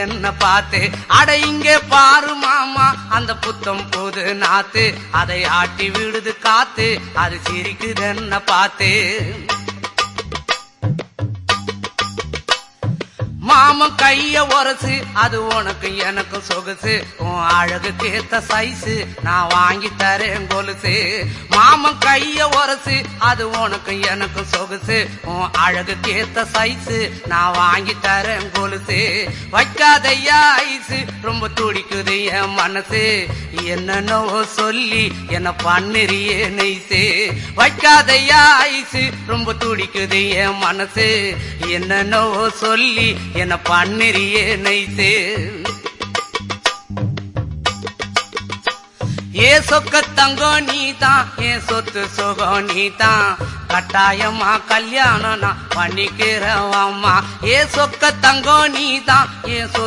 என்ன பார்த்து. அட இங்கே பாரு மாமா அந்த புத்தம் புது நாத்து, அதை ஆட்டி விடுது காத்து, அது சிரிக்குது என்ன பார்த்து. மாமன் கைய உரசு, அது உனக்கு எனக்கு சொகுசு, உன் அழகுக்கு ஏத்த சைஸு நான் வாங்கி தரேன் கொலுசு. மாமன் கைய உரசு, அது உனக்கு எனக்கு சொகுசு, உன் அழகுக்கு ஏத்த சைஸு நான் வாங்கி தரேன் கொலுசு. வைக்காதையா ஐசு, ரொம்ப துடிக்குது என் மனசு, என்னன்னோ சொல்லி என்ன பண்ணுறியே நெய்சு. வைக்காதையா ஐசு, ரொம்ப துடிக்குது என் மனசு, என்னன்னோ சொல்லி என்ன பண்ணுறியே நைசு. ஏ சொக்க தங்கம் நீதான், என் சொத்து சுகம் நீதான், கட்டாயமா கல்யாணம் நான் பண்ணிக்கிறவம்மா. ஏ சொக்க தங்கம் நீதான், என் சொத்து